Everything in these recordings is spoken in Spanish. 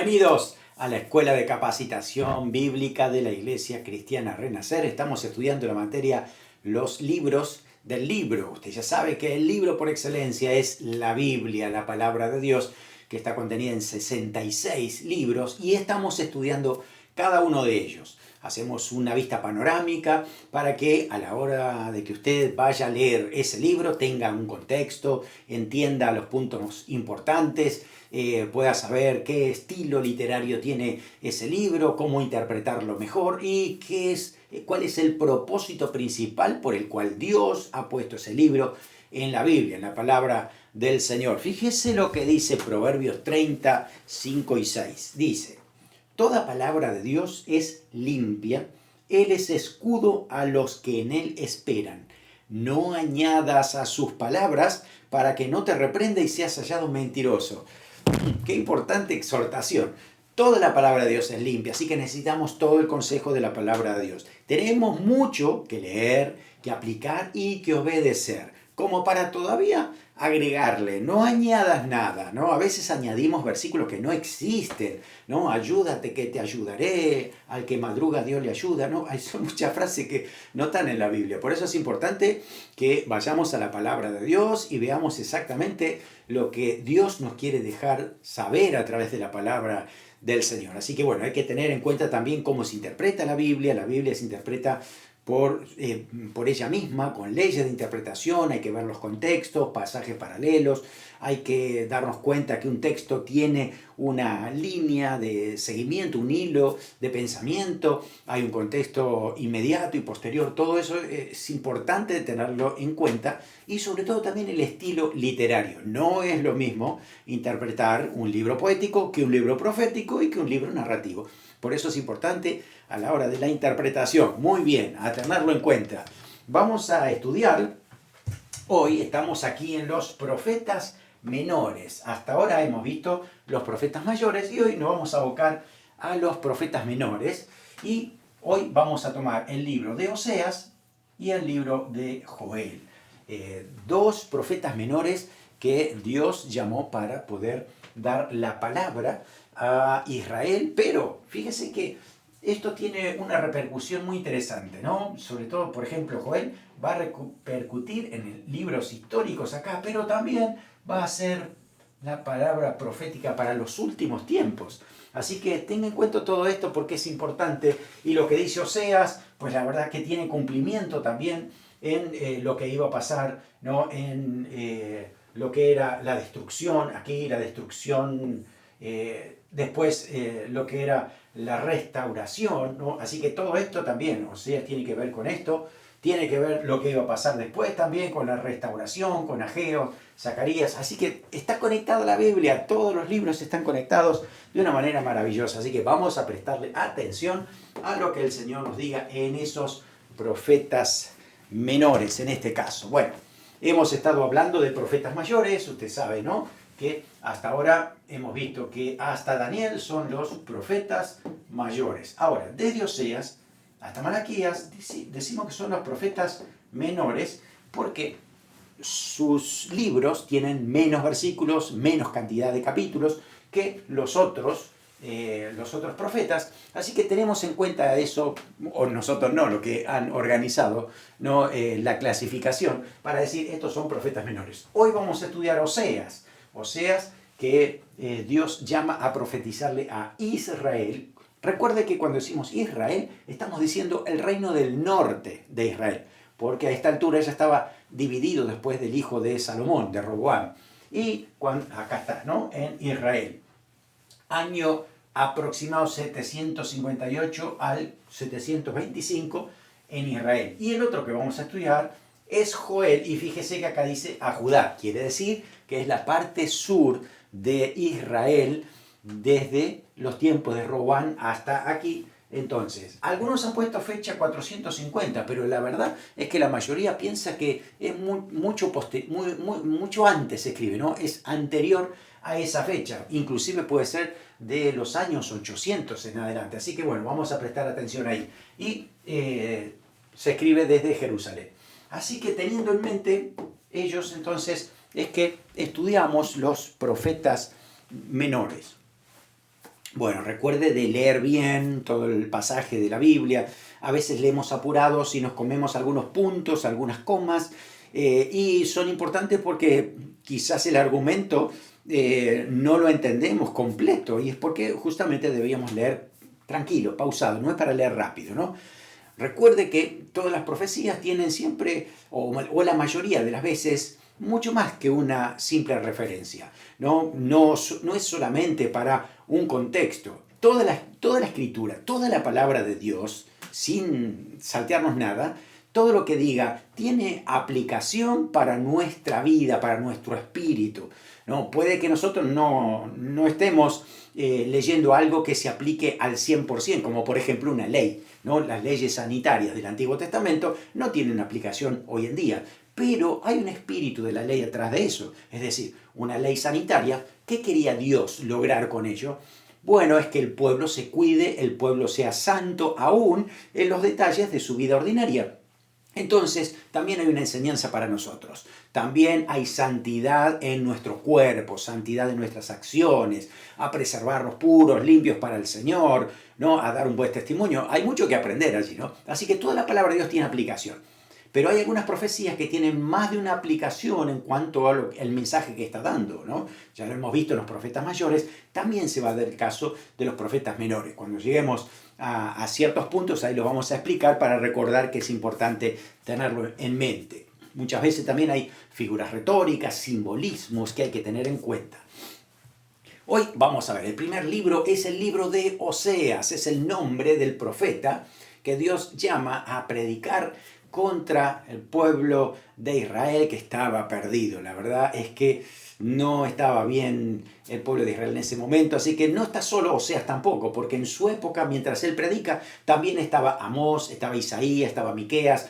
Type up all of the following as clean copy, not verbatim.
Bienvenidos a la Escuela de Capacitación Bíblica de la Iglesia Cristiana Renacer. Estamos estudiando la materia los libros del libro. Usted ya sabe que el libro por excelencia es la Biblia, la palabra de Dios, que está contenida en 66 libros y estamos estudiando cada uno de ellos. Hacemos una vista panorámica para que a la hora de que usted vaya a leer ese libro tenga un contexto, entienda los puntos importantes, pueda saber qué estilo literario tiene ese libro, cómo interpretarlo mejor y cuál es el propósito principal por el cual Dios ha puesto ese libro en la Biblia, en la palabra del Señor. Fíjese lo que dice Proverbios 30, 5 y 6. Dice: toda palabra de Dios es limpia, Él es escudo a los que en Él esperan. No añadas a sus palabras para que no te reprenda y seas hallado mentiroso. Qué importante exhortación. Toda la palabra de Dios es limpia, así que necesitamos todo el consejo de la palabra de Dios. Tenemos mucho que leer, que aplicar y que obedecer, como para todavía agregarle. No añadas nada, ¿no? A veces añadimos versículos que no existen, ¿no? Ayúdate que te ayudaré, al que madruga Dios le ayuda, ¿no? Hay muchas frases que no están en la Biblia. Por eso es importante que vayamos a la palabra de Dios y veamos exactamente lo que Dios nos quiere dejar saber a través de la palabra del Señor. Así que bueno, hay que tener en cuenta también cómo se interpreta la Biblia. La Biblia se interpreta por ella misma, con leyes de interpretación, hay que ver los contextos, pasajes paralelos, hay que darnos cuenta que un texto tiene una línea de seguimiento, un hilo de pensamiento, hay un contexto inmediato y posterior, todo eso es importante tenerlo en cuenta y sobre todo también el estilo literario. No es lo mismo interpretar un libro poético que un libro profético y que un libro narrativo. Por eso es importante a la hora de la interpretación. Muy bien, a tenerlo en cuenta. Vamos a estudiar, hoy estamos aquí en los profetas menores. Hasta ahora hemos visto los profetas mayores y hoy nos vamos a abocar a los profetas menores. Y hoy vamos a tomar el libro de Oseas y el libro de Joel. Dos profetas menores que Dios llamó para poder dar la palabra a Israel, pero fíjese que esto tiene una repercusión muy interesante, ¿no? Sobre todo, por ejemplo, Joel va a repercutir en libros históricos acá, pero también va a ser la palabra profética para los últimos tiempos. Así que tenga en cuenta todo esto porque es importante. Y lo que dice Oseas, pues la verdad que tiene cumplimiento también en lo que iba a pasar, ¿no? En lo que era la destrucción, aquí la destrucción, después lo que era la restauración, ¿no? Así que todo esto también, Oseas tiene que ver con esto, tiene que ver lo que iba a pasar después también con la restauración, con Ageo, Zacarías, así que está conectada la Biblia, todos los libros están conectados de una manera maravillosa, así que vamos a prestarle atención a lo que el Señor nos diga en esos profetas menores, en este caso. Bueno, hemos estado hablando de profetas mayores, usted sabe, ¿no? Que hasta ahora hemos visto que hasta Daniel son los profetas mayores. Ahora, desde Oseas hasta Malaquías decimos que son los profetas menores porque sus libros tienen menos versículos, menos cantidad de capítulos que los otros profetas, así que tenemos en cuenta eso, o nosotros no, lo que han organizado, ¿no? La clasificación para decir estos son profetas menores. Hoy vamos a estudiar Oseas que Dios llama a profetizarle a Israel. Recuerde que cuando decimos Israel estamos diciendo el reino del norte de Israel, porque a esta altura ya estaba dividido después del hijo de Salomón, de Roboam, y acá está, ¿no? En Israel. Año aproximado 758 al 725 en Israel. Y el otro que vamos a estudiar es Joel, y fíjese que acá dice a Judá, quiere decir que es la parte sur de Israel desde los tiempos de Roboam hasta aquí. Entonces, algunos han puesto fecha 450, pero la verdad es que la mayoría piensa que es mucho antes se escribe, ¿no? Es anterior a esa fecha, inclusive puede ser de los años 800 en adelante. Así que bueno, vamos a prestar atención ahí. Y se escribe desde Jerusalén. Así que teniendo en mente ellos, entonces, es que estudiamos los profetas menores. Bueno, recuerde de leer bien todo el pasaje de la Biblia. A veces leemos apurados y nos comemos algunos puntos, algunas comas, y son importantes porque quizás el argumento no lo entendemos completo, y es porque justamente deberíamos leer tranquilo, pausado, no es para leer rápido, ¿no? Recuerde que todas las profecías tienen siempre, o la mayoría de las veces, mucho más que una simple referencia. No es solamente para un contexto. Toda la escritura, toda la palabra de Dios, sin saltearnos nada, todo lo que diga tiene aplicación para nuestra vida, para nuestro espíritu. ¿No? Puede que nosotros no estemos leyendo algo que se aplique al 100%, como por ejemplo una ley, ¿no? Las leyes sanitarias del Antiguo Testamento no tienen aplicación hoy en día, pero hay un espíritu de la ley atrás de eso. Es decir, una ley sanitaria, ¿qué quería Dios lograr con ello? Bueno, es que el pueblo se cuide, el pueblo sea santo aún en los detalles de su vida ordinaria. Entonces, también hay una enseñanza para nosotros. También hay santidad en nuestro cuerpo, santidad en nuestras acciones, a preservarnos puros, limpios para el Señor, ¿no? A dar un buen testimonio. Hay mucho que aprender allí, ¿no? Así que toda la palabra de Dios tiene aplicación. Pero hay algunas profecías que tienen más de una aplicación en cuanto al mensaje que está dando, ¿no? Ya lo hemos visto en los profetas mayores, también se va a dar el caso de los profetas menores. Cuando lleguemos a ciertos puntos, ahí lo vamos a explicar para recordar que es importante tenerlo en mente. Muchas veces también hay figuras retóricas, simbolismos que hay que tener en cuenta. Hoy vamos a ver, el primer libro es el libro de Oseas, es el nombre del profeta que Dios llama a predicar contra el pueblo de Israel que estaba perdido. La verdad es que no estaba bien el pueblo de Israel en ese momento, así que no está solo Oseas tampoco, porque en su época, mientras él predica, también estaba Amós, estaba Isaías, estaba Miqueas.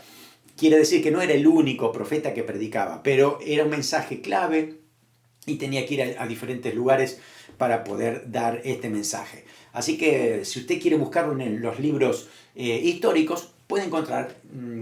Quiere decir que no era el único profeta que predicaba, pero era un mensaje clave y tenía que ir a diferentes lugares para poder dar este mensaje. Así que si usted quiere buscarlo en los libros históricos, puede encontrar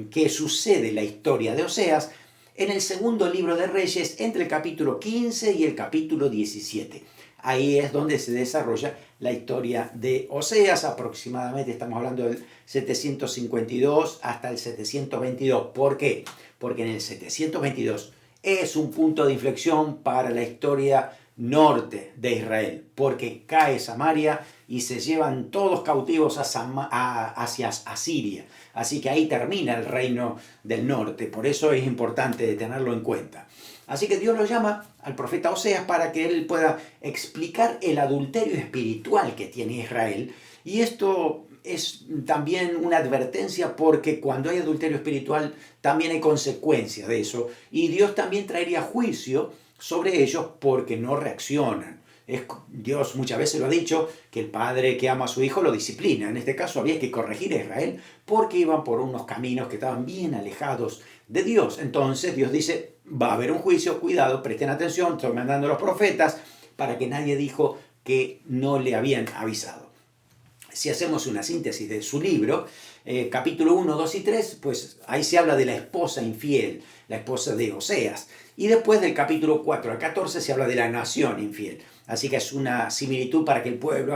que sucede la historia de Oseas en el segundo libro de Reyes, entre el capítulo 15 y el capítulo 17. Ahí es donde se desarrolla la historia de Oseas, aproximadamente estamos hablando del 752 hasta el 722. ¿Por qué? Porque en el 722 es un punto de inflexión para la historia norte de Israel, porque cae Samaria y se llevan todos cautivos hacia Asiria. Así que ahí termina el reino del norte, por eso es importante tenerlo en cuenta. Así que Dios lo llama al profeta Oseas para que él pueda explicar el adulterio espiritual que tiene Israel. Y esto es también una advertencia porque cuando hay adulterio espiritual también hay consecuencias de eso. Y Dios también traería juicio sobre ellos porque no reaccionan. Dios muchas veces lo ha dicho, que el padre que ama a su hijo lo disciplina. En este caso había que corregir a Israel porque iban por unos caminos que estaban bien alejados de Dios. Entonces Dios dice, va a haber un juicio, cuidado, presten atención, estoy mandando a los profetas para que nadie dijo que no le habían avisado. Si hacemos una síntesis de su libro, capítulo 1, 2 y 3, pues ahí se habla de la esposa infiel, la esposa de Oseas. Y después del capítulo 4 al 14 se habla de la nación infiel. Así que es una similitud para que el pueblo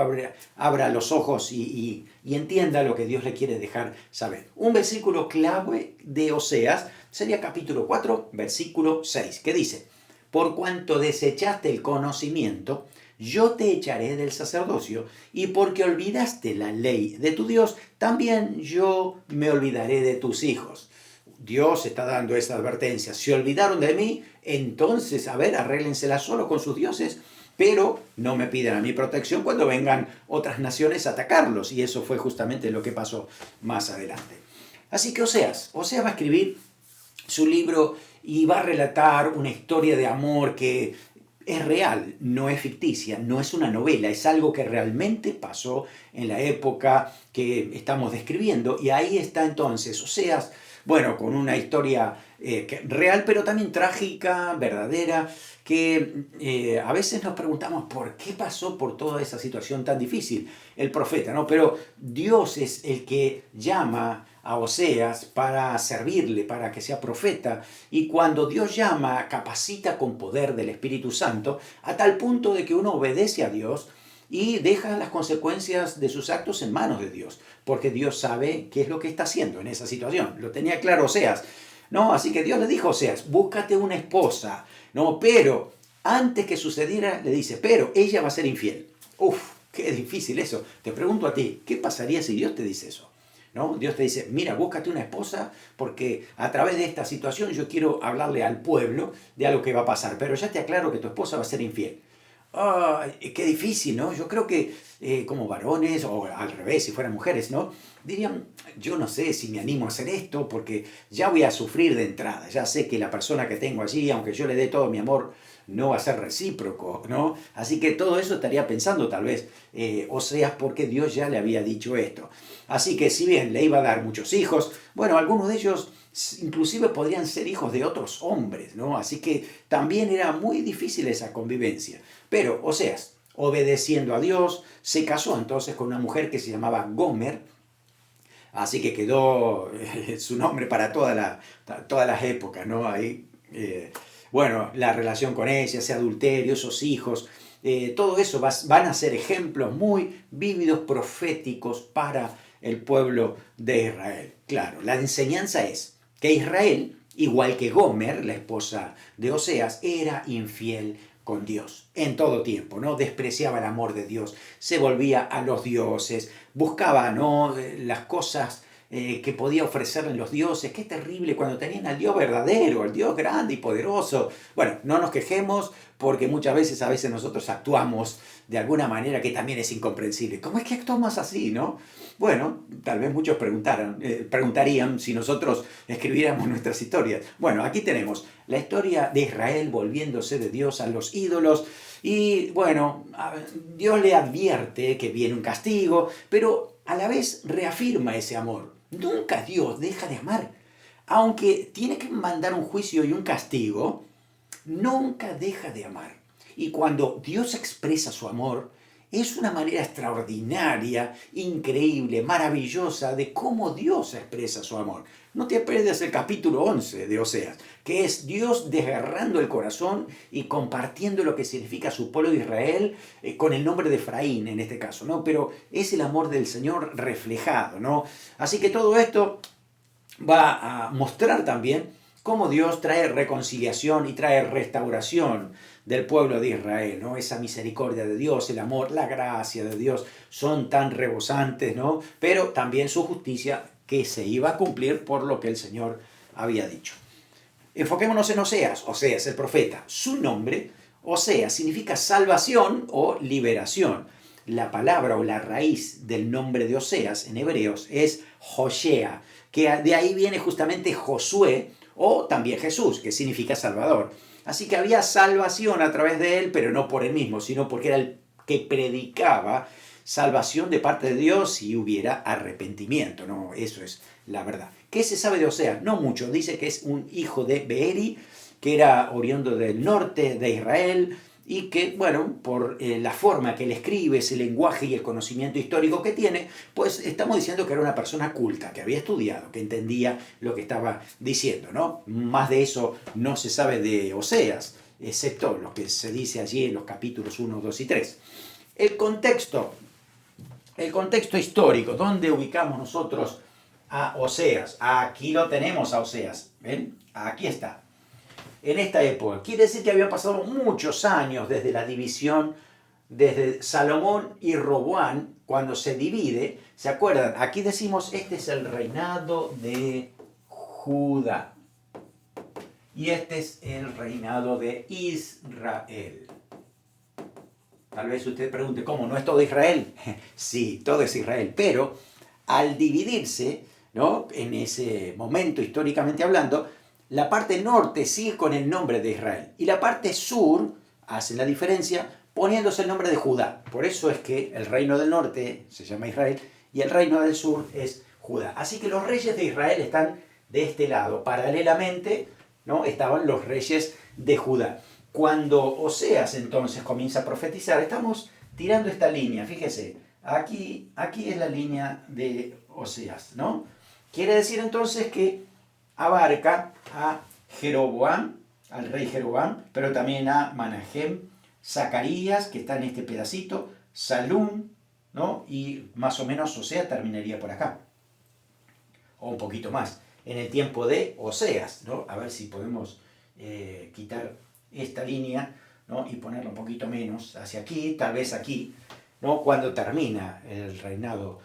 abra los ojos y entienda lo que Dios le quiere dejar saber. Un versículo clave de Oseas sería capítulo 4, versículo 6, que dice, por cuanto desechaste el conocimiento, yo te echaré del sacerdocio, y porque olvidaste la ley de tu Dios, también yo me olvidaré de tus hijos. Dios está dando esa advertencia. Se olvidaron de mí, entonces, arréglensela solo con sus dioses, pero no me pidan a mí protección cuando vengan otras naciones a atacarlos. Y eso fue justamente lo que pasó más adelante. Así que Oseas va a escribir su libro y va a relatar una historia de amor que es real, no es ficticia, no es una novela, es algo que realmente pasó en la época que estamos describiendo. Y ahí está entonces Oseas, bueno, con una historia real, pero también trágica, verdadera, que a veces nos preguntamos por qué pasó por toda esa situación tan difícil el profeta, ¿no? Pero Dios es el que llama a Oseas para servirle, para que sea profeta, y cuando Dios llama, capacita con poder del Espíritu Santo, a tal punto de que uno obedece a Dios y deja las consecuencias de sus actos en manos de Dios, porque Dios sabe qué es lo que está haciendo en esa situación. Lo tenía claro Oseas, ¿no? Así que Dios le dijo a Oseas, búscate una esposa, ¿no? Pero antes que sucediera, le dice, pero ella va a ser infiel. Uf, qué difícil eso. Te pregunto a ti, ¿qué pasaría si Dios te dice eso? ¿No? Dios te dice, mira, búscate una esposa porque a través de esta situación yo quiero hablarle al pueblo de algo que va a pasar, pero ya te aclaro que tu esposa va a ser infiel. ¡Ay, qué difícil! ¿No? Yo creo que como varones, o al revés, si fueran mujeres, ¿no? Dirían, yo no sé si me animo a hacer esto porque ya voy a sufrir de entrada, ya sé que la persona que tengo allí, aunque yo le dé todo mi amor, no va a ser recíproco, ¿no? Así que todo eso estaría pensando tal vez, Oseas, porque Dios ya le había dicho esto. Así que si bien le iba a dar muchos hijos, bueno, algunos de ellos inclusive podrían ser hijos de otros hombres, ¿no? Así que también era muy difícil esa convivencia. Pero Oseas, obedeciendo a Dios, se casó entonces con una mujer que se llamaba Gomer, así que quedó su nombre para todas las épocas, ¿no? Ahí, bueno, la relación con ella, ese adulterio, esos hijos, todo eso van a ser ejemplos muy vívidos, proféticos para el pueblo de Israel. Claro, la enseñanza es que Israel, igual que Gomer, la esposa de Oseas, era infiel con Dios en todo tiempo, ¿no? Despreciaba el amor de Dios, se volvía a los dioses, buscaba, ¿no? Las cosas que podía ofrecerle los dioses. Qué terrible cuando tenían al Dios verdadero, al Dios grande y poderoso. Bueno, no nos quejemos porque muchas veces, a veces nosotros actuamos de alguna manera que también es incomprensible. ¿Cómo es que actuamos así, no? Bueno, tal vez muchos preguntarían si nosotros escribiéramos nuestras historias. Bueno, aquí tenemos la historia de Israel volviéndose de Dios a los ídolos. Y bueno, Dios le advierte que viene un castigo, pero a la vez reafirma ese amor. Nunca Dios deja de amar. Aunque tiene que mandar un juicio y un castigo, nunca deja de amar. Y cuando Dios expresa su amor, es una manera extraordinaria, increíble, maravillosa de cómo Dios expresa su amor. No te pierdas el capítulo 11 de Oseas, que es Dios desgarrando el corazón y compartiendo lo que significa su pueblo de Israel con el nombre de Efraín en este caso, ¿no? Pero es el amor del Señor reflejado, ¿no? Así que todo esto va a mostrar también cómo Dios trae reconciliación y trae restauración del pueblo de Israel, ¿no? Esa misericordia de Dios, el amor, la gracia de Dios son tan rebosantes, ¿no? Pero también su justicia que se iba a cumplir por lo que el Señor había dicho. Enfoquémonos en Oseas. Oseas, el profeta. Su nombre, Oseas, significa salvación o liberación. La palabra o la raíz del nombre de Oseas en hebreos es Joshea, que de ahí viene justamente Josué o también Jesús, que significa Salvador. Así que había salvación a través de él, pero no por él mismo, sino porque era el que predicaba salvación de parte de Dios si hubiera arrepentimiento, ¿no? Eso es la verdad. ¿Qué se sabe de Oseas? No mucho. Dice que es un hijo de Beeri, que era oriundo del norte de Israel, y que, bueno, por la forma que él escribe, ese lenguaje y el conocimiento histórico que tiene, pues estamos diciendo que era una persona culta, que había estudiado, que entendía lo que estaba diciendo, ¿no? Más de eso no se sabe de Oseas, excepto lo que se dice allí en los capítulos 1, 2 y 3. El contexto histórico, ¿dónde ubicamos nosotros a Oseas? Aquí lo tenemos a Oseas, ¿ven? Aquí está. En esta época. Quiere decir que habían pasado muchos años desde la división, desde Salomón y Roboam, cuando se divide. ¿Se acuerdan? Aquí decimos, este es el reinado de Judá. Y este es el reinado de Israel. Tal vez usted pregunte, ¿cómo? ¿No es todo Israel? Sí, todo es Israel. Pero al dividirse, ¿no? En ese momento, históricamente hablando, la parte norte sigue con el nombre de Israel y la parte sur hace la diferencia poniéndose el nombre de Judá. Por eso es que el reino del norte se llama Israel y el reino del sur es Judá. Así que los reyes de Israel están de este lado. Paralelamente, ¿no? Estaban los reyes de Judá. Cuando Oseas entonces comienza a profetizar, estamos tirando esta línea. Fíjese, aquí es la línea de Oseas, ¿no? Quiere decir entonces que abarca a Jeroboam, al rey Jeroboam, pero también a Manahem, Zacarías, que está en este pedacito, Salún, ¿no? Y más o menos Oseas terminaría por acá, o un poquito más, en el tiempo de Oseas, ¿no? A ver si podemos quitar esta línea, ¿no? Y ponerla un poquito menos hacia aquí, tal vez aquí, ¿no? Cuando termina el reinado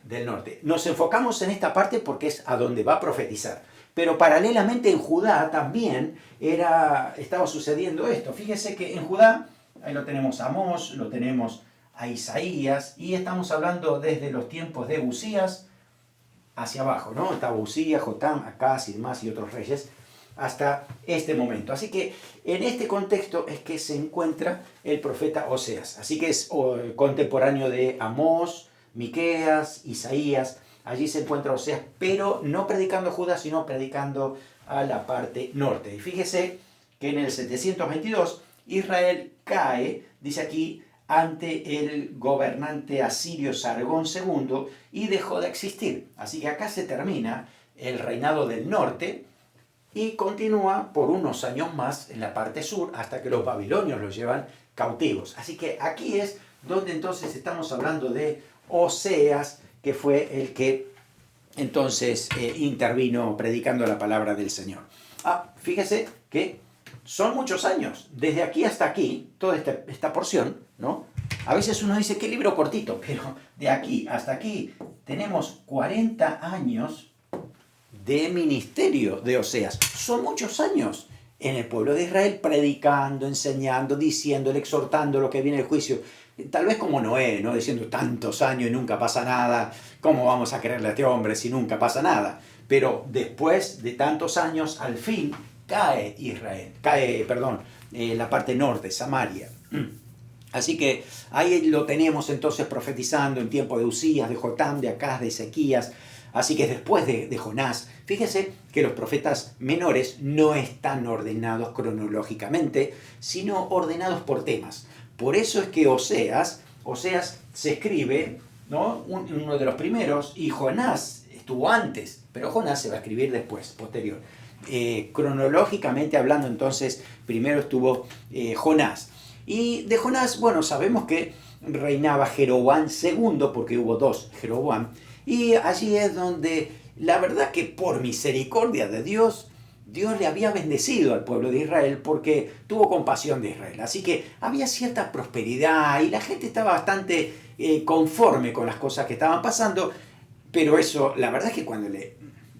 del norte. Nos enfocamos en esta parte porque es a donde va a profetizar. Pero paralelamente en Judá también estaba sucediendo esto. Fíjese que en Judá, ahí lo tenemos a Amós, lo tenemos a Isaías, y estamos hablando desde los tiempos de Usías hacia abajo, ¿no? Estaba Usías, Jotam, Acaz y demás y otros reyes hasta este momento. Así que en este contexto es que se encuentra el profeta Oseas. Así que es contemporáneo de Amós, Miqueas, Isaías. Allí se encuentra Oseas, pero no predicando a Judá, sino predicando a la parte norte. Y fíjese que en el 722 Israel cae, dice aquí, ante el gobernante asirio Sargón II y dejó de existir. Así que acá se termina el reinado del norte y continúa por unos años más en la parte sur hasta que los babilonios los llevan cautivos. Así que aquí es donde entonces estamos hablando de Oseas, que fue el que entonces intervino predicando la palabra del Señor. Fíjese que son muchos años, desde aquí hasta aquí, toda esta porción, ¿no? A veces uno dice, qué libro cortito, pero de aquí hasta aquí tenemos 40 años de ministerio de Oseas. Son muchos años en el pueblo de Israel predicando, enseñando, diciendo, exhortando lo que viene del juicio. Tal vez como Noé, ¿no? Diciendo tantos años y nunca pasa nada, ¿cómo vamos a creerle a este hombre si nunca pasa nada? Pero después de tantos años, al fin cae Israel, la parte norte, Samaria. Así que ahí lo tenemos entonces profetizando en tiempo de Usías, de Jotam, de Acaz, de Ezequías. Así que después de Jonás, fíjese que los profetas menores no están ordenados cronológicamente, sino ordenados por temas. Por eso es que Oseas se escribe, ¿no? Uno de los primeros, y Jonás estuvo antes, pero Jonás se va a escribir después, posterior. Cronológicamente hablando, entonces, primero estuvo Jonás. Y de Jonás, bueno, sabemos que reinaba Jeroboam II, porque hubo dos Jeroboam, y allí es donde, la verdad que por misericordia de Dios, Dios le había bendecido al pueblo de Israel porque tuvo compasión de Israel. Así que había cierta prosperidad y la gente estaba bastante conforme con las cosas que estaban pasando, pero eso, la verdad es que cuando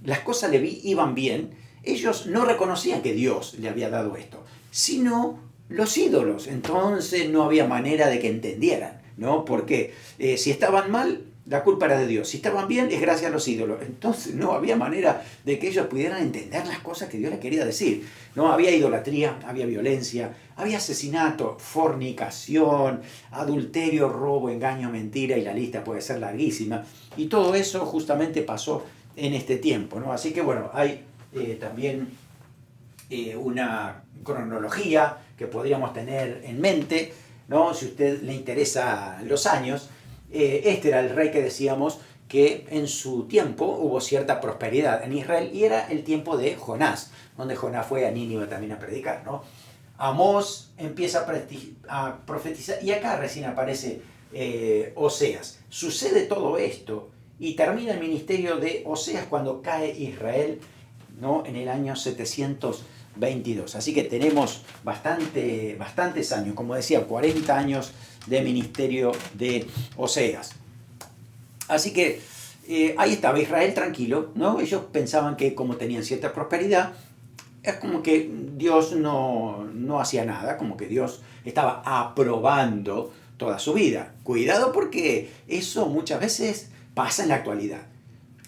las cosas iban bien, ellos no reconocían que Dios le había dado esto, sino los ídolos. Entonces no había manera de que entendieran, ¿no? Porque si estaban mal, la culpa era de Dios. Si estaban bien, es gracias a los ídolos. Entonces no había manera de que ellos pudieran entender las cosas que Dios les quería decir. No había idolatría, había violencia, había asesinato, fornicación, adulterio, robo, engaño, mentira, y la lista puede ser larguísima. Y todo eso justamente pasó en este tiempo, ¿no? Así que bueno, hay también una cronología que podríamos tener en mente, ¿no? Si a usted le interesa los años, este era el rey que decíamos que en su tiempo hubo cierta prosperidad en Israel, y era el tiempo de Jonás, donde Jonás fue a Nínive también a predicar, ¿no? Amós empieza a profetizar, y acá recién aparece Oseas. Sucede todo esto y termina el ministerio de Oseas cuando cae Israel, ¿no? En el año 722. Así que tenemos bastantes años, como decía, 40 años de ministerio de Oseas. Así que ahí estaba Israel tranquilo, ¿no? Ellos pensaban que como tenían cierta prosperidad, es como que Dios no hacía nada, como que Dios estaba aprobando toda su vida. Cuidado, porque eso muchas veces pasa en la actualidad.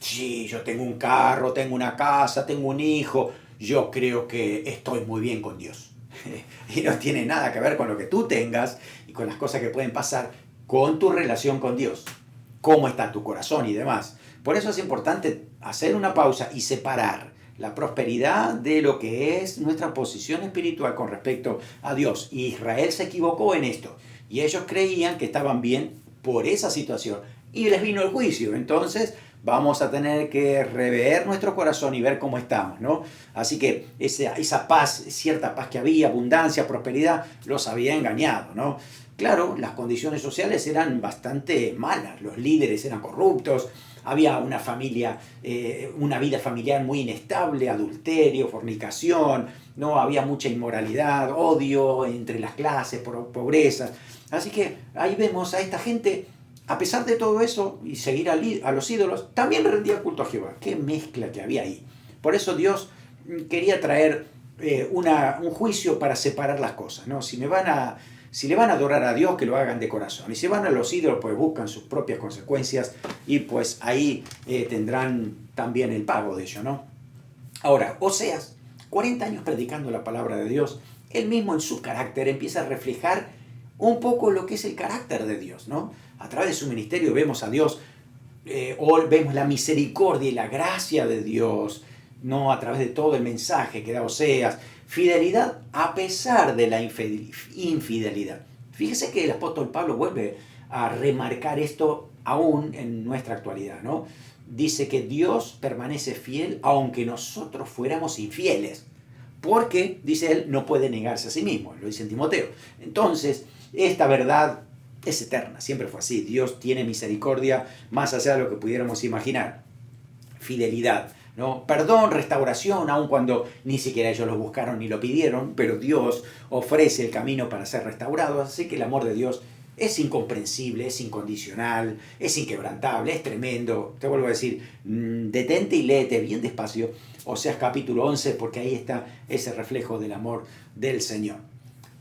Sí, yo tengo un carro, tengo una casa, tengo un hijo, yo creo que estoy muy bien con Dios. Y no tiene nada que ver con lo que tú tengas y con las cosas que pueden pasar, con tu relación con Dios, cómo está tu corazón y demás. Por eso es importante hacer una pausa y separar la prosperidad de lo que es nuestra posición espiritual con respecto a Dios. Y Israel se equivocó en esto, y ellos creían que estaban bien por esa situación, y les vino el juicio. Entonces vamos a tener que rever nuestro corazón y ver cómo estamos, ¿no? Así que esa paz, cierta paz que había, abundancia, prosperidad, los había engañado, ¿no? claro, las condiciones sociales eran bastante malas, los líderes eran corruptos, había una vida familiar muy inestable, adulterio, fornicación, ¿no? Había mucha inmoralidad, odio entre las clases, pobreza. Así que ahí vemos a esta gente, a pesar de todo eso y seguir a los ídolos, también rendía culto a Jehová. Qué mezcla que había ahí. Por eso Dios quería traer un juicio para separar las cosas, ¿no? Si le van a adorar a Dios, que lo hagan de corazón. Y si van a los ídolos, pues buscan sus propias consecuencias y pues ahí tendrán también el pago de ello, ¿no? Ahora, Oseas, 40 años predicando la palabra de Dios, él mismo en su carácter empieza a reflejar un poco lo que es el carácter de Dios, ¿no? A través de su ministerio vemos a Dios, o vemos la misericordia y la gracia de Dios, ¿no? A través de todo el mensaje que da Oseas, fidelidad a pesar de la infidelidad. Fíjese que el apóstol Pablo vuelve a remarcar esto aún en nuestra actualidad, ¿no? Dice que Dios permanece fiel aunque nosotros fuéramos infieles, porque, dice él, no puede negarse a sí mismo, lo dice en Timoteo. Entonces, esta verdad es eterna, siempre fue así. Dios tiene misericordia más allá de lo que pudiéramos imaginar. Fidelidad, ¿no? Perdón, restauración, aun cuando ni siquiera ellos lo buscaron ni lo pidieron, pero Dios ofrece el camino para ser restaurados, así que el amor de Dios es incomprensible, es incondicional, es inquebrantable, es tremendo. Te vuelvo a decir, detente y léete bien despacio, Oseas capítulo 11, porque ahí está ese reflejo del amor del Señor.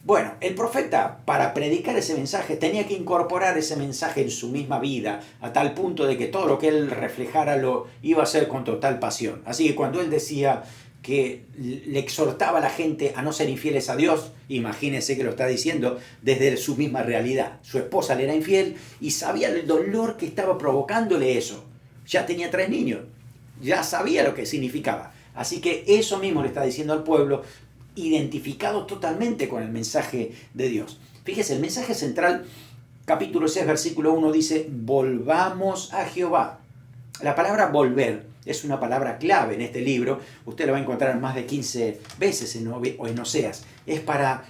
Bueno, el profeta, para predicar ese mensaje, tenía que incorporar ese mensaje en su misma vida, a tal punto de que todo lo que él reflejara lo iba a hacer con total pasión. Así que cuando él decía que le exhortaba a la gente a no ser infieles a Dios, imagínense que lo está diciendo desde su misma realidad. Su esposa le era infiel y sabía el dolor que estaba provocándole eso. Ya tenía 3 niños, ya sabía lo que significaba. Así que eso mismo le está diciendo al pueblo, identificado totalmente con el mensaje de Dios. Fíjese, el mensaje central, capítulo 6, versículo 1, dice, volvamos a Jehová. La palabra volver es una palabra clave en este libro. Usted la va a encontrar más de 15 veces en Oseas. Es para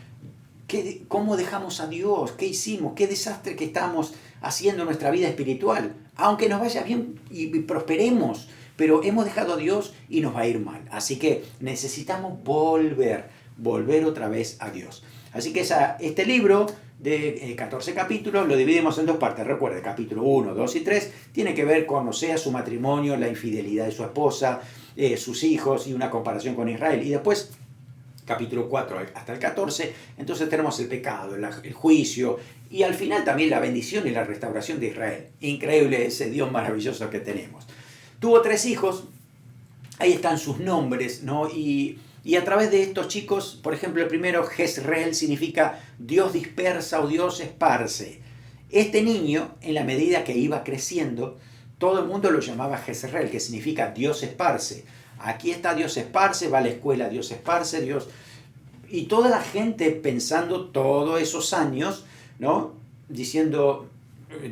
cómo dejamos a Dios, qué hicimos, qué desastre que estamos haciendo en nuestra vida espiritual. Aunque nos vaya bien y prosperemos, pero hemos dejado a Dios y nos va a ir mal. Así que necesitamos volver otra vez a Dios. Así que este libro de 14 capítulos lo dividimos en 2 partes. Recuerde, capítulo 1, 2 y 3 tiene que ver con Oseas, su matrimonio, la infidelidad de su esposa, sus hijos y una comparación con Israel. Y después, capítulo 4 hasta el 14, entonces tenemos el pecado, el juicio y al final también la bendición y la restauración de Israel. Increíble ese Dios maravilloso que tenemos. Tuvo 3 hijos, ahí están sus nombres, ¿no? Y a través de estos chicos, por ejemplo, el primero, Jezreel, significa Dios dispersa o Dios esparce. Este niño, en la medida que iba creciendo, todo el mundo lo llamaba Jezreel, que significa Dios esparce. Aquí está Dios esparce, va a la escuela Dios esparce, Dios... Y toda la gente pensando todos esos años, ¿no? Diciendo,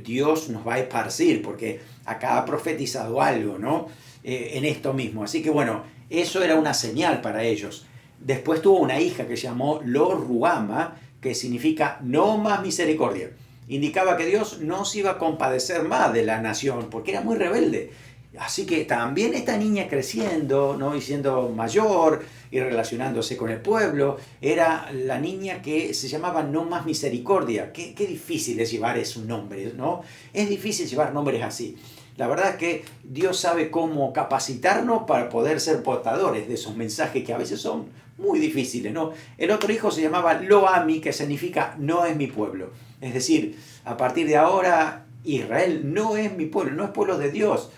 Dios nos va a esparcir, porque acá ha profetizado algo, ¿no? En esto mismo. Así que bueno, eso era una señal para ellos. Después tuvo una hija que se llamó Lo Ruama, que significa no más misericordia. Indicaba que Dios no se iba a compadecer más de la nación, porque era muy rebelde. Así que también esta niña creciendo, ¿no? Y siendo mayor y relacionándose con el pueblo, era la niña que se llamaba No Más Misericordia. Qué difícil es llevar esos nombres, ¿no? Es difícil llevar nombres así. La verdad es que Dios sabe cómo capacitarnos para poder ser portadores de esos mensajes que a veces son muy difíciles, ¿no? El otro hijo se llamaba Lo Ami, que significa no es mi pueblo. Es decir, a partir de ahora Israel no es mi pueblo, no es pueblo de Dios.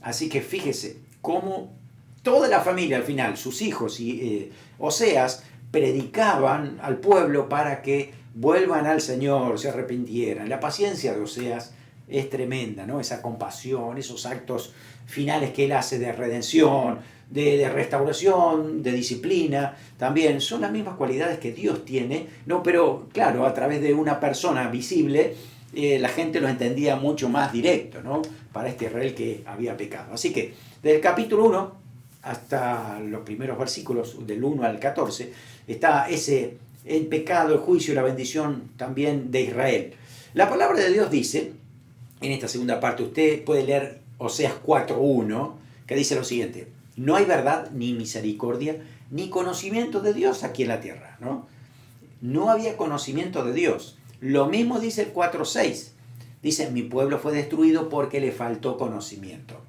Así que fíjese cómo toda la familia al final, sus hijos y Oseas, predicaban al pueblo para que vuelvan al Señor, se arrepintieran. La paciencia de Oseas es tremenda, ¿no? Esa compasión, esos actos finales que él hace de redención, de restauración, de disciplina, también son las mismas cualidades que Dios tiene, ¿no? Pero claro, a través de una persona visible, la gente lo entendía mucho más directo, ¿no? Para este Israel que había pecado. Así que desde el capítulo 1 hasta los primeros versículos, del 1 al 14, está ese el pecado, el juicio y la bendición también de Israel. La palabra de Dios dice, en esta segunda parte, usted puede leer Oseas 4:1, que dice lo siguiente: no hay verdad ni misericordia ni conocimiento de Dios aquí en la tierra, ¿no? No había conocimiento de Dios. Lo mismo dice el 4:6. Dice, mi pueblo fue destruido porque le faltó conocimiento.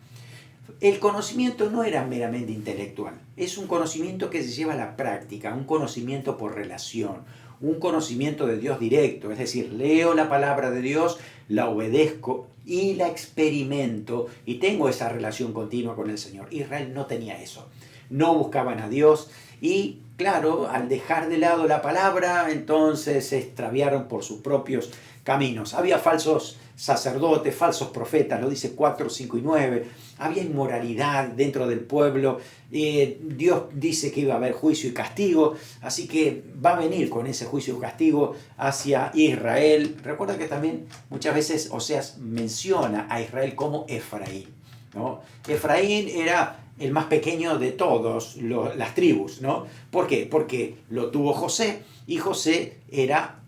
El conocimiento no era meramente intelectual, es un conocimiento que se lleva a la práctica, un conocimiento por relación, un conocimiento de Dios directo, es decir, leo la palabra de Dios, la obedezco y la experimento y tengo esa relación continua con el Señor. Israel no tenía eso, no buscaban a Dios y claro, al dejar de lado la palabra, entonces se extraviaron por sus propios caminos. Había falsos sacerdotes, falsos profetas, lo dice 4, 5 y 9. Había inmoralidad dentro del pueblo. Dios dice que iba a haber juicio y castigo, así que va a venir con ese juicio y castigo hacia Israel. Recuerda que también muchas veces Oseas menciona a Israel como Efraín, ¿no? Efraín era el más pequeño de todas las tribus, ¿no? ¿Por qué? Porque lo tuvo José y José era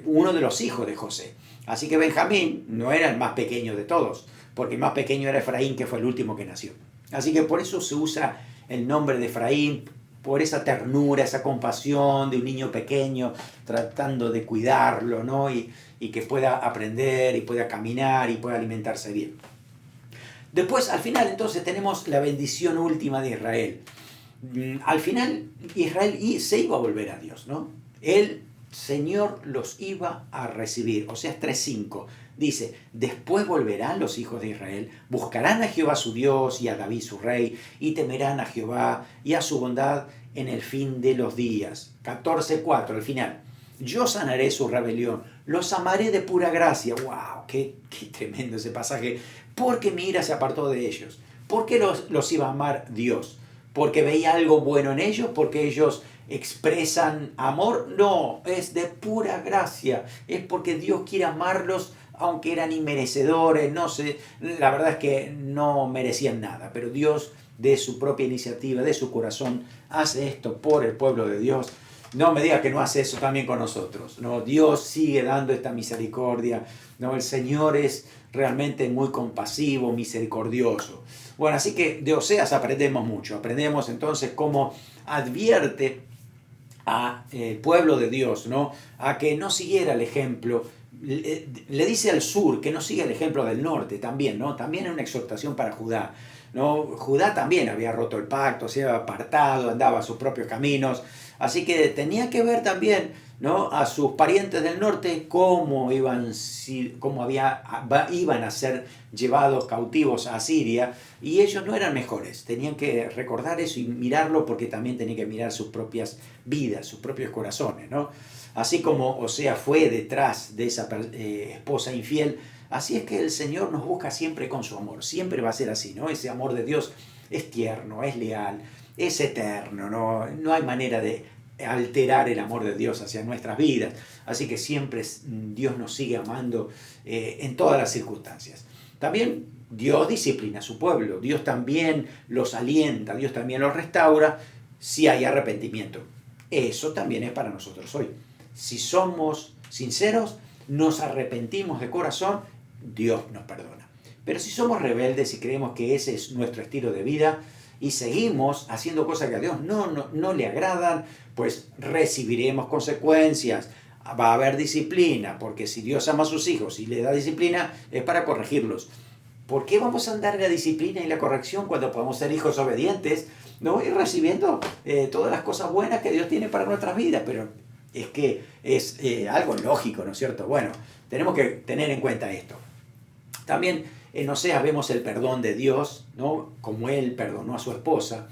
uno de los hijos de José. Así que Benjamín no era el más pequeño de todos, porque el más pequeño era Efraín, que fue el último que nació. Así que por eso se usa el nombre de Efraín, por esa ternura, esa compasión de un niño pequeño, tratando de cuidarlo, ¿no? Y que pueda aprender y pueda caminar y pueda alimentarse bien. Después, al final, entonces, tenemos la bendición última de Israel. Al final, Israel se iba a volver a Dios, ¿no? El Señor los iba a recibir. Oseas 3:5 dice, después volverán los hijos de Israel, buscarán a Jehová su Dios y a David su rey, y temerán a Jehová y a su bondad en el fin de los días. 14:4, al final. Yo sanaré su rebelión, los amaré de pura gracia. ¡Wow! ¡Qué tremendo ese pasaje! Porque mi ira se apartó de ellos. ¿Por qué los iba a amar Dios? ¿Porque veía algo bueno en ellos? ¿Porque ellos expresan amor? No, es de pura gracia. Es porque Dios quiere amarlos aunque eran inmerecedores. No sé, la verdad es que no merecían nada. Pero Dios, de su propia iniciativa, de su corazón, hace esto por el pueblo de Dios. No me diga que no hace eso también con nosotros. No, Dios sigue dando esta misericordia. No, el Señor es realmente muy compasivo, misericordioso. Bueno, así que de Oseas aprendemos mucho. Aprendemos entonces cómo advierte al pueblo de Dios, ¿no? A que no siguiera el ejemplo. Le dice al sur que no siga el ejemplo del norte también, ¿no? También es una exhortación para Judá, ¿no? Judá también había roto el pacto, se había apartado, andaba a sus propios caminos. Así que tenía que ver también, ¿no?, a sus parientes del norte cómo iban a ser llevados cautivos a Asiria, y ellos no eran mejores. Tenían que recordar eso y mirarlo, porque también tenían que mirar sus propias vidas, sus propios corazones, ¿no? Así como Oseas fue detrás de esa esposa infiel, así es que el Señor nos busca siempre con su amor. Siempre va a ser así, ¿no? Ese amor de Dios es tierno, es leal, es eterno, no hay manera de alterar el amor de Dios hacia nuestras vidas. Así que siempre Dios nos sigue amando en todas las circunstancias. También Dios disciplina a su pueblo, Dios también los alienta, Dios también los restaura si hay arrepentimiento. Eso también es para nosotros hoy. Si somos sinceros, nos arrepentimos de corazón, Dios nos perdona. Pero si somos rebeldes y creemos que ese es nuestro estilo de vida y seguimos haciendo cosas que a Dios no le agradan, pues recibiremos consecuencias. Va a haber disciplina, porque si Dios ama a sus hijos y le da disciplina, es para corregirlos. ¿Por qué vamos a andar en la disciplina y la corrección cuando podemos ser hijos obedientes, ¿no?, y recibiendo todas las cosas buenas que Dios tiene para nuestras vidas? Pero es que es algo lógico, ¿no es cierto? Bueno, tenemos que tener en cuenta esto. También en Oseas vemos el perdón de Dios, ¿no?, como Él perdonó a su esposa.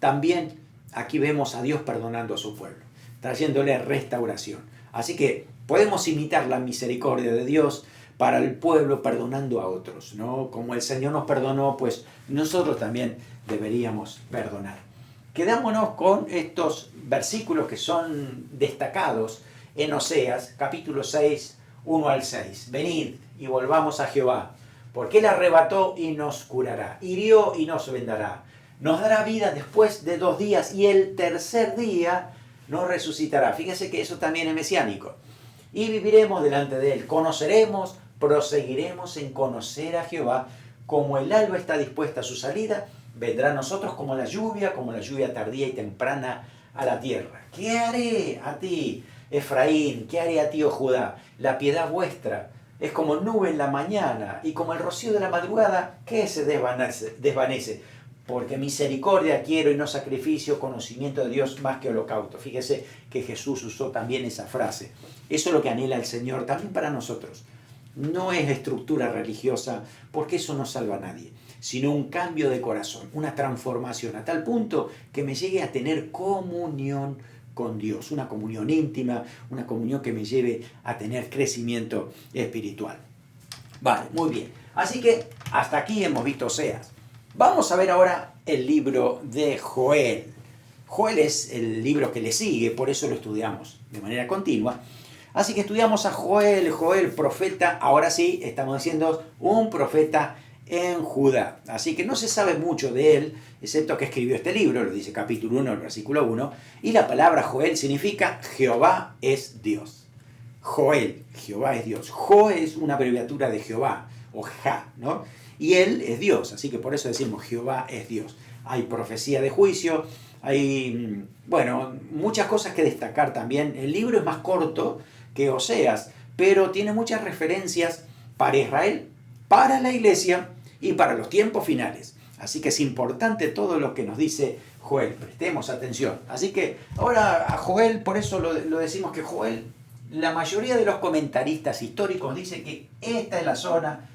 También aquí vemos a Dios perdonando a su pueblo, trayéndole restauración. Así que podemos imitar la misericordia de Dios para el pueblo, perdonando a otros, ¿no? Como el Señor nos perdonó, pues nosotros también deberíamos perdonar. Quedámonos con estos versículos que son destacados en Oseas, capítulo 6, 1 al 6. Venid y volvamos a Jehová, porque Él arrebató y nos curará, hirió y nos vendará. Nos dará vida después de 2 días, y el tercer día nos resucitará. Fíjese que eso también es mesiánico. Y viviremos delante de Él. Conoceremos, proseguiremos en conocer a Jehová. Como el alba está dispuesta a su salida, vendrá a nosotros como la lluvia tardía y temprana a la tierra. ¿Qué haré a ti, Efraín? ¿Qué haré a ti, oh Judá? La piedad vuestra es como nube en la mañana y como el rocío de la madrugada que se desvanece. Porque misericordia quiero y no sacrificio, conocimiento de Dios más que holocausto. Fíjese que Jesús usó también esa frase. Eso es lo que anhela el Señor también para nosotros. No es estructura religiosa, porque eso no salva a nadie, sino un cambio de corazón, una transformación a tal punto que me llegue a tener comunión con Dios, una comunión íntima, una comunión que me lleve a tener crecimiento espiritual. Vale, muy bien. Así que hasta aquí hemos visto Oseas. Vamos a ver ahora el libro de Joel. Joel es el libro que le sigue, por eso lo estudiamos de manera continua. Así que estudiamos a Joel, profeta, ahora sí, estamos diciendo un profeta en Judá. Así que no se sabe mucho de él, excepto que escribió este libro, lo dice capítulo 1, versículo 1, y la palabra Joel significa Jehová es Dios. Joel, Jehová es Dios. Jo es una abreviatura de Jehová, o Ja, ¿no? Y él es Dios, así que por eso decimos Jehová es Dios. Hay profecía de juicio, hay, bueno, muchas cosas que destacar también. El libro es más corto que Oseas, pero tiene muchas referencias para Israel, para la iglesia y para los tiempos finales. Así que es importante todo lo que nos dice Joel, prestemos atención. Así que ahora a Joel, por eso lo decimos que Joel, la mayoría de los comentaristas históricos dicen que esta es la zona,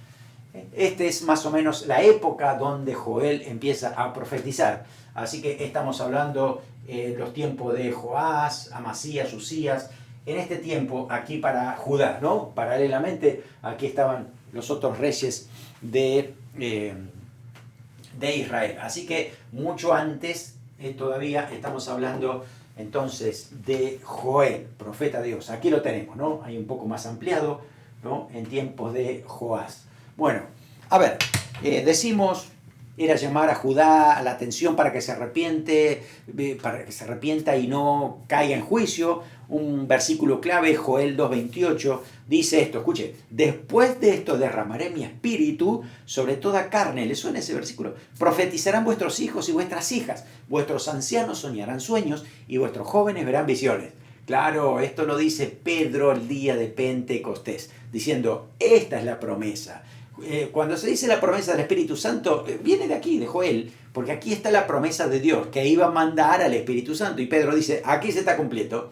esta es más o menos la época donde Joel empieza a profetizar. Así que estamos hablando los tiempos de Joás, Amasías, Usías. En este tiempo, aquí para Judá, ¿no? Paralelamente, aquí estaban los otros reyes de Israel. Así que mucho antes, todavía estamos hablando entonces de Joel, profeta de Dios. Aquí lo tenemos, ¿no? Hay un poco más ampliado, ¿no? En tiempos de Joás. Bueno, a ver, decimos, era llamar a Judá a la atención para que se arrepienta y no caiga en juicio. Un versículo clave, Joel 2:28, dice esto, escuche, después de esto derramaré mi espíritu sobre toda carne. ¿Le suena ese versículo? Profetizarán vuestros hijos y vuestras hijas, vuestros ancianos soñarán sueños y vuestros jóvenes verán visiones. Claro, esto lo dice Pedro el día de Pentecostés, diciendo, esta es la promesa. Cuando se dice la promesa del Espíritu Santo, viene de aquí, de Joel, porque aquí está la promesa de Dios, que iba a mandar al Espíritu Santo. Y Pedro dice, aquí se está cumpliendo.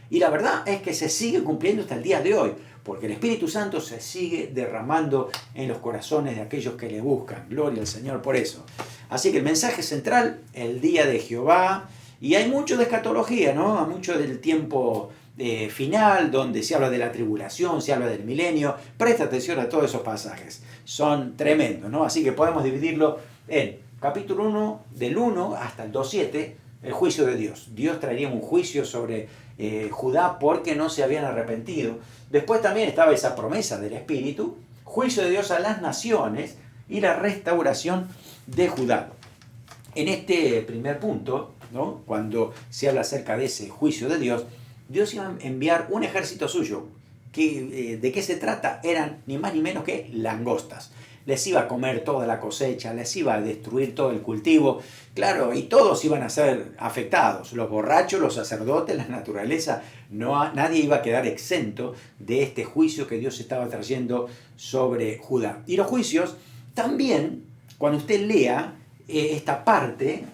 Y la verdad es que se sigue cumpliendo hasta el día de hoy, porque el Espíritu Santo se sigue derramando en los corazones de aquellos que le buscan. Gloria al Señor por eso. Así que el mensaje central, el día de Jehová, y hay mucho de escatología, ¿no? Hay mucho del tiempo final, donde se habla de la tribulación, se habla del milenio. Presta atención a todos esos pasajes, son tremendos, ¿no? Así que podemos dividirlo en capítulo 1, del 1 hasta el 2:7, el juicio de Dios. Dios traería un juicio sobre Judá porque no se habían arrepentido. Después también estaba esa promesa del Espíritu, juicio de Dios a las naciones y la restauración de Judá. En este primer punto, ¿no? Cuando se habla acerca de ese juicio de Dios, Dios iba a enviar un ejército suyo. ¿De qué se trata? Eran ni más ni menos que langostas. Les iba a comer toda la cosecha, les iba a destruir todo el cultivo. Claro, y todos iban a ser afectados. Los borrachos, los sacerdotes, la naturaleza. Nadie iba a quedar exento de este juicio que Dios estaba trayendo sobre Judá. Y los juicios también, cuando usted lea esta parte,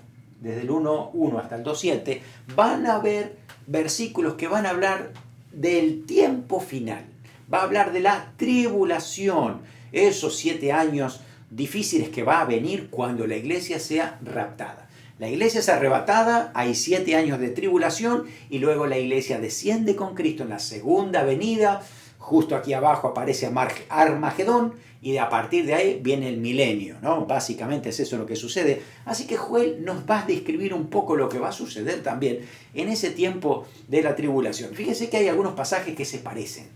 desde el 1:1 hasta el 2:7, van a haber versículos que van a hablar del tiempo final. Va a hablar de la tribulación, esos 7 años difíciles que va a venir cuando la iglesia sea raptada. La iglesia es arrebatada, hay 7 años de tribulación y luego la iglesia desciende con Cristo en la segunda venida. Justo aquí abajo aparece Armagedón y a partir de ahí viene el milenio, ¿no? Básicamente es eso lo que sucede. Así que Joel nos va a describir un poco lo que va a suceder también en ese tiempo de la tribulación. Fíjense que hay algunos pasajes que se parecen.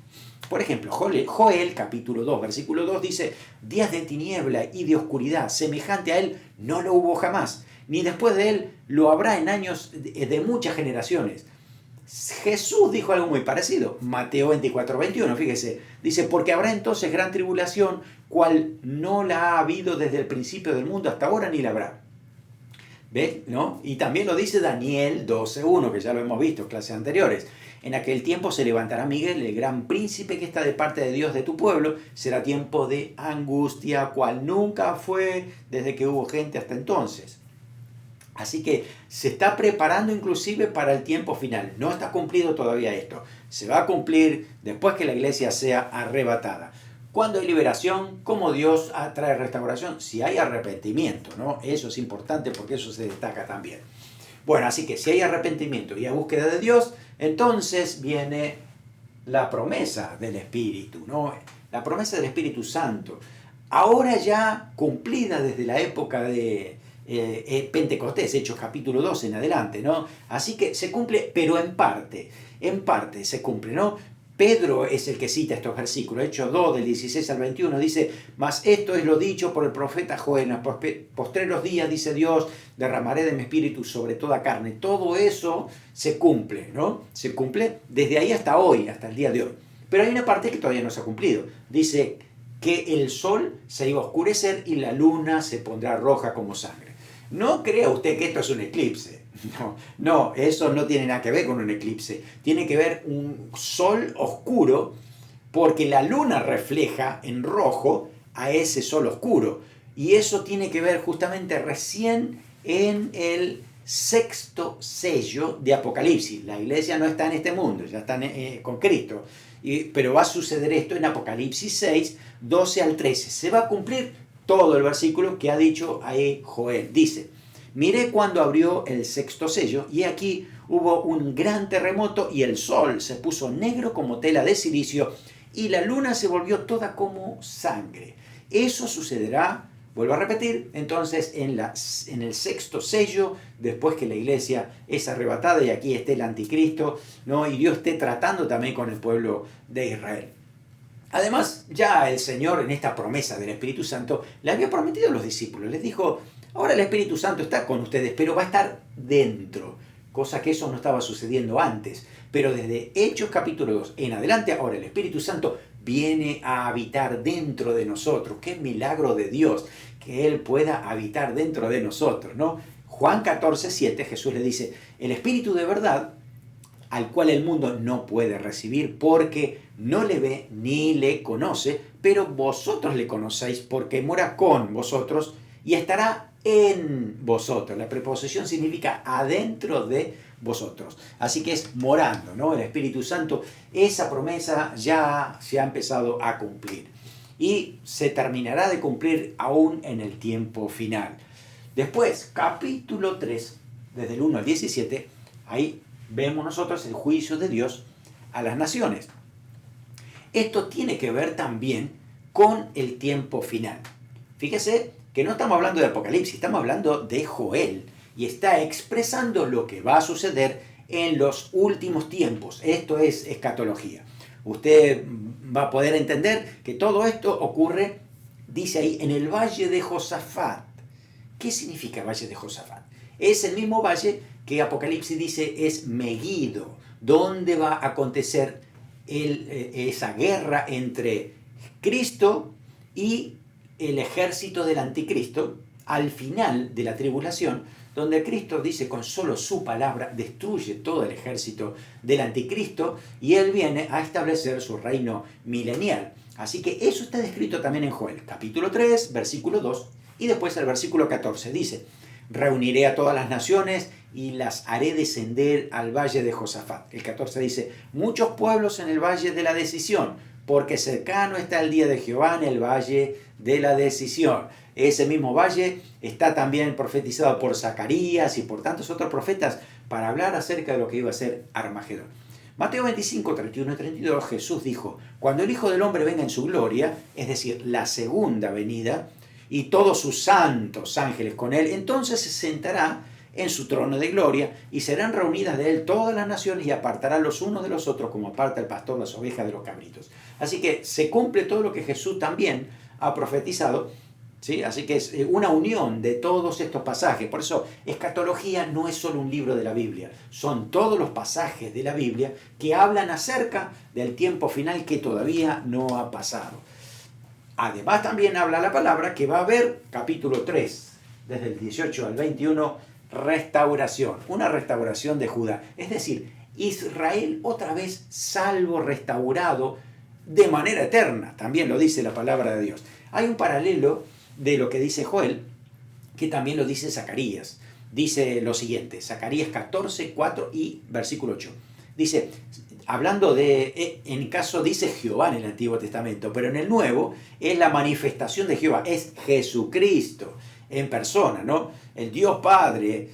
Por ejemplo, Joel capítulo 2, versículo 2 dice, días de tiniebla y de oscuridad, semejante a él no lo hubo jamás, ni después de él lo habrá en años de muchas generaciones. Jesús dijo algo muy parecido, Mateo 24:21, fíjese, dice, porque habrá entonces gran tribulación, cual no la ha habido desde el principio del mundo hasta ahora ni la habrá. ¿Ve? ¿No? Y también lo dice Daniel 12:1, que ya lo hemos visto en clases anteriores. En aquel tiempo se levantará Miguel, el gran príncipe que está de parte de Dios de tu pueblo. Será tiempo de angustia, cual nunca fue desde que hubo gente hasta entonces. Así que se está preparando inclusive para el tiempo final. No está cumplido todavía esto. Se va a cumplir después que la iglesia sea arrebatada. Cuando hay liberación, ¿cómo Dios trae restauración? Si hay arrepentimiento, ¿no? Eso es importante porque eso se destaca también. Bueno, así que si hay arrepentimiento y hay búsqueda de Dios, entonces viene la promesa del Espíritu, ¿no? La promesa del Espíritu Santo. Ahora ya cumplida desde la época de Pentecostés, Hechos capítulo 2 en adelante, ¿no? Así que se cumple, pero en parte se cumple, ¿no? Pedro es el que cita estos versículos, Hechos 2 del 16 al 21, dice, mas esto es lo dicho por el profeta Joel, en los postreros días, dice Dios, derramaré de mi espíritu sobre toda carne. Todo eso se cumple, ¿no? Se cumple desde ahí hasta hoy, hasta el día de hoy. Pero hay una parte que todavía no se ha cumplido. Dice que el sol se iba a oscurecer y la luna se pondrá roja como sangre. No crea usted que esto es un eclipse. No, eso no tiene nada que ver con un eclipse. Tiene que ver un sol oscuro porque la luna refleja en rojo a ese sol oscuro. Y eso tiene que ver justamente recién en el sexto sello de Apocalipsis. La iglesia no está en este mundo, ya está con Cristo. Pero va a suceder esto en Apocalipsis 6, 12 al 13. Se va a cumplir todo el versículo que ha dicho ahí Joel. Dice, miré cuando abrió el sexto sello y aquí hubo un gran terremoto y el sol se puso negro como tela de silicio y la luna se volvió toda como sangre. Eso sucederá, vuelvo a repetir, entonces en el sexto sello, después que la iglesia es arrebatada y aquí esté el anticristo, ¿no? Y Dios esté tratando también con el pueblo de Israel. Además, ya el Señor en esta promesa del Espíritu Santo le había prometido a los discípulos, les dijo, ahora el Espíritu Santo está con ustedes, pero va a estar dentro, cosa que eso no estaba sucediendo antes. Pero desde Hechos capítulo 2 en adelante, ahora el Espíritu Santo viene a habitar dentro de nosotros. ¡Qué milagro de Dios! Que Él pueda habitar dentro de nosotros, ¿no? Juan 14:7, Jesús le dice, el Espíritu de verdad, al cual el mundo no puede recibir porque no le ve ni le conoce, pero vosotros le conocéis porque mora con vosotros y estará en vosotros. La preposición significa adentro de vosotros. Así que es morando, ¿no? El Espíritu Santo, esa promesa ya se ha empezado a cumplir. Y se terminará de cumplir aún en el tiempo final. Después, capítulo 3, desde el 1 al 17, ahí vemos nosotros el juicio de Dios a las naciones. Esto tiene que ver también con el tiempo final. Fíjese que no estamos hablando de Apocalipsis, estamos hablando de Joel y está expresando lo que va a suceder en los últimos tiempos. Esto es escatología. Usted va a poder entender que todo esto ocurre, dice ahí, en el valle de Josafat. ¿Qué significa valle de Josafat? Es el mismo valle que Apocalipsis dice es Megiddo, donde va a acontecer esa guerra entre Cristo y el ejército del anticristo al final de la tribulación, donde Cristo dice con solo su palabra destruye todo el ejército del anticristo y él viene a establecer su reino milenial. Así que eso está descrito también en Joel, capítulo 3, versículo 2, y después el versículo 14 dice, reuniré a todas las naciones y las haré descender al valle de Josafat. El 14 dice, muchos pueblos en el valle de la decisión, porque cercano está el día de Jehová en el valle de la decisión. Ese mismo valle está también profetizado por Zacarías y por tantos otros profetas para hablar acerca de lo que iba a ser Armagedón. Mateo 25, 31 y 32, Jesús dijo, cuando el Hijo del Hombre venga en su gloria, es decir, la segunda venida, y todos sus santos ángeles con él, entonces se sentará en su trono de gloria y serán reunidas de él todas las naciones y apartará los unos de los otros como aparta el pastor las ovejas de los cabritos. Así que se cumple todo lo que Jesús también ha profetizado ¿Sí? Así que es una unión de todos estos pasajes. Por eso, escatología no es solo un libro de la Biblia, son todos los pasajes de la Biblia que hablan acerca del tiempo final que todavía no ha pasado. Además, también habla la palabra que va a haber, capítulo 3, desde el 18 al 21, restauración, una restauración de Judá. Es decir, Israel otra vez salvo, restaurado de manera eterna. También lo dice la palabra de Dios. Hay un paralelo de lo que dice Joel, que también lo dice Zacarías. Dice lo siguiente, Zacarías 14, 4 y versículo 8. Dice, hablando de, en caso dice Jehová en el Antiguo Testamento, pero en el Nuevo es la manifestación de Jehová, es Jesucristo en persona, ¿no? El Dios Padre,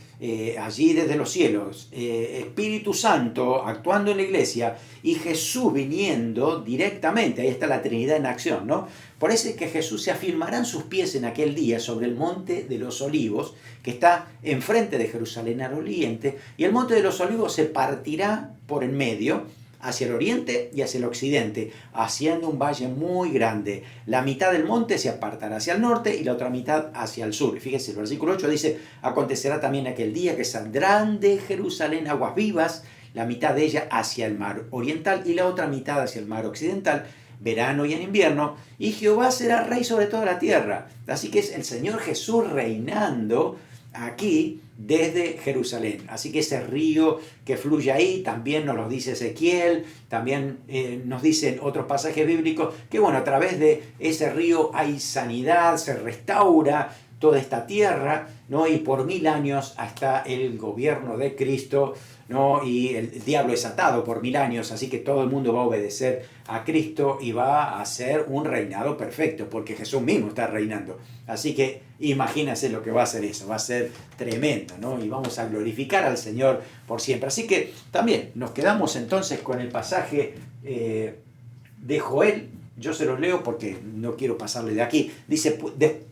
allí desde los cielos, Espíritu Santo actuando en la iglesia y Jesús viniendo directamente, ahí está la Trinidad en acción, ¿no? Por eso es que Jesús se afirmarán sus pies en aquel día sobre el monte de los olivos, que está enfrente de Jerusalén al oriente, y el monte de los olivos se partirá por en medio, hacia el oriente y hacia el occidente, haciendo un valle muy grande. La mitad del monte se apartará hacia el norte y la otra mitad hacia el sur. Fíjese, el versículo 8 dice, acontecerá también aquel día que saldrán de Jerusalén aguas vivas, la mitad de ella hacia el mar oriental y la otra mitad hacia el mar occidental, verano y en invierno, y Jehová será rey sobre toda la tierra. Así que es el Señor Jesús reinando aquí desde Jerusalén. Así que ese río que fluye ahí, también nos lo dice Ezequiel, también nos dicen otros pasajes bíblicos, que bueno, a través de ese río hay sanidad, se restaura toda esta tierra, ¿no? Y por 1000 años hasta el gobierno de Cristo, ¿no? Y el diablo es atado por 1000 años, así que todo el mundo va a obedecer a Cristo y va a hacer un reinado perfecto, porque Jesús mismo está reinando. Así que imagínense lo que va a ser eso, va a ser tremendo, ¿no? Y vamos a glorificar al Señor por siempre. Así que también nos quedamos entonces con el pasaje de Joel. Yo se los leo porque no quiero pasarle de aquí. Dice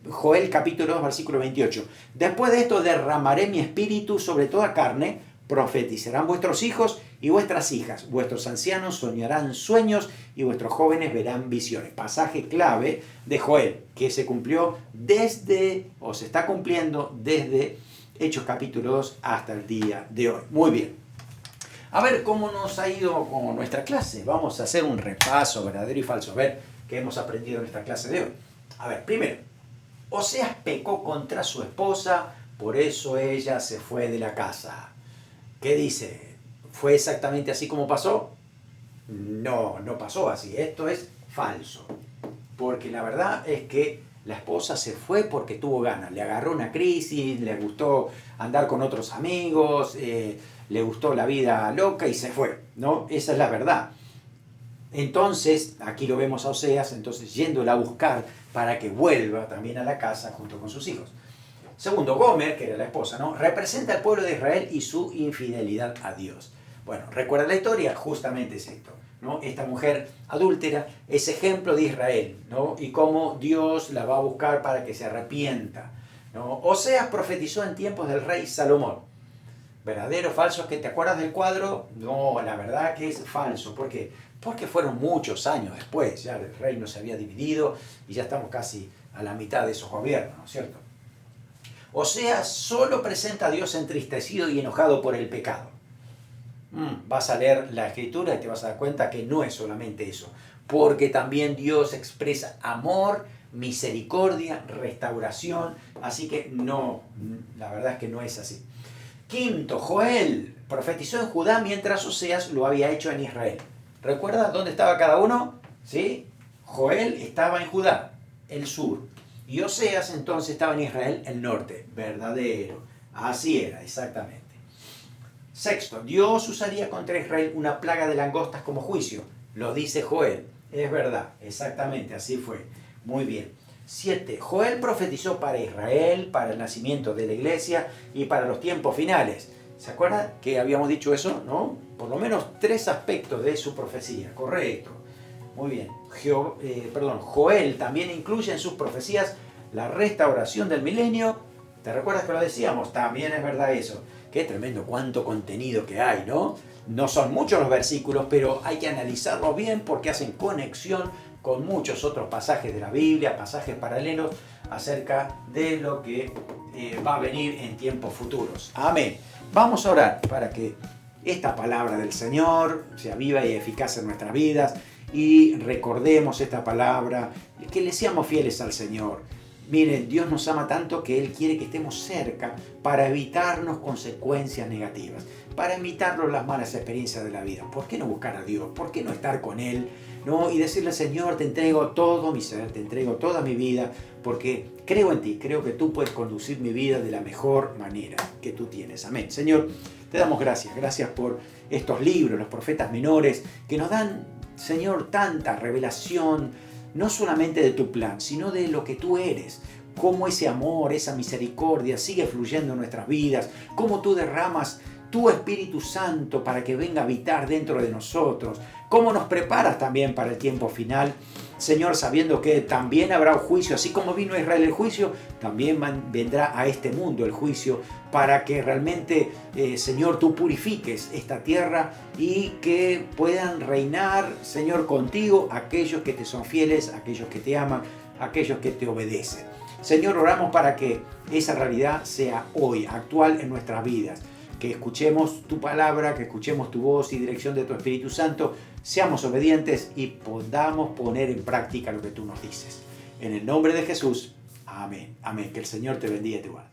Joel capítulo 2, versículo 28. Después de esto derramaré mi espíritu sobre toda carne, profetizarán vuestros hijos y vuestras hijas, vuestros ancianos soñarán sueños y vuestros jóvenes verán visiones. Pasaje clave de Joel, que se cumplió desde, o se está cumpliendo desde Hechos capítulo 2 hasta el día de hoy. Muy bien. A ver cómo nos ha ido con nuestra clase. Vamos a hacer un repaso verdadero y falso. A ver qué hemos aprendido en esta clase de hoy. A ver, primero, Oseas pecó contra su esposa, por eso ella se fue de la casa. ¿Qué dice? ¿Fue exactamente así como pasó? No, no pasó así. Esto es falso. Porque la verdad es que la esposa se fue porque tuvo ganas. Le agarró una crisis, le gustó andar con otros amigos, le gustó la vida loca y se fue, ¿no? Esa es la verdad. Entonces, aquí lo vemos a Oseas, entonces yéndola a buscar para que vuelva también a la casa junto con sus hijos. Segundo, Gomer, que era la esposa, ¿no? Representa al pueblo de Israel y su infidelidad a Dios. Bueno, ¿recuerda la historia? Justamente es esto, ¿no? Esta mujer adúltera es ejemplo de Israel, ¿no? Y cómo Dios la va a buscar para que se arrepienta, ¿no? Oseas profetizó en tiempos del rey Salomón. ¿Verdadero o falso? ¿Que te acuerdas del cuadro? No, la verdad que es falso. ¿Por qué? Porque fueron muchos años después. Ya el reino se había dividido y ya estamos casi a la mitad de esos gobiernos, ¿no es cierto? Oseas solo presenta a Dios entristecido y enojado por el pecado. Vas a leer la escritura y te vas a dar cuenta que no es solamente eso. Porque también Dios expresa amor, misericordia, restauración. Así que no, la verdad es que no es así. Quinto, Joel profetizó en Judá mientras Oseas lo había hecho en Israel. ¿Recuerdas dónde estaba cada uno? ¿Sí? Joel estaba en Judá, el sur. Y Oseas entonces estaba en Israel, el norte. Verdadero. Así era, exactamente. Sexto, Dios usaría contra Israel una plaga de langostas como juicio. Lo dice Joel. Es verdad, exactamente, así fue. Muy bien. 7. Joel profetizó para Israel, para el nacimiento de la iglesia y para los tiempos finales. ¿Se acuerdan que habíamos dicho eso? ¿No? Por lo menos 3 aspectos de su profecía. Correcto. Muy bien. Joel también incluye en sus profecías la restauración del milenio. ¿Te recuerdas que lo decíamos? También es verdad eso. Qué tremendo, cuánto contenido que hay, ¿no? No son muchos los versículos, pero hay que analizarlos bien porque hacen conexión con muchos otros pasajes de la Biblia, pasajes paralelos. acerca de lo que va a venir en tiempos futuros. Amén. Vamos a orar para que esta palabra del Señor sea viva y eficaz en nuestras vidas y recordemos esta palabra, que le seamos fieles al Señor. Miren, Dios nos ama tanto que Él quiere que estemos cerca para evitarnos consecuencias negativas, para evitarnos las malas experiencias de la vida. ¿Por qué no buscar a Dios? ¿Por qué no estar con Él? ¿No? Y decirle, Señor, te entrego todo mi ser, te entrego toda mi vida, porque creo en ti, creo que tú puedes conducir mi vida de la mejor manera que tú tienes. Amén. Señor, te damos gracias por estos libros, los profetas menores, que nos dan, Señor, tanta revelación, no solamente de tu plan, sino de lo que tú eres. Cómo ese amor, esa misericordia sigue fluyendo en nuestras vidas, cómo tú derramas tu Espíritu Santo para que venga a habitar dentro de nosotros, cómo nos preparas también para el tiempo final, Señor, sabiendo que también habrá un juicio, así como vino a Israel el juicio, también vendrá a este mundo el juicio, para que realmente, Señor, tú purifiques esta tierra y que puedan reinar, Señor, contigo aquellos que te son fieles, aquellos que te aman, aquellos que te obedecen. Señor, oramos para que esa realidad sea hoy, actual en nuestras vidas. Que escuchemos tu palabra, que escuchemos tu voz y dirección de tu Espíritu Santo, seamos obedientes y podamos poner en práctica lo que tú nos dices. En el nombre de Jesús, amén. Amén. Que el Señor te bendiga y te guarde.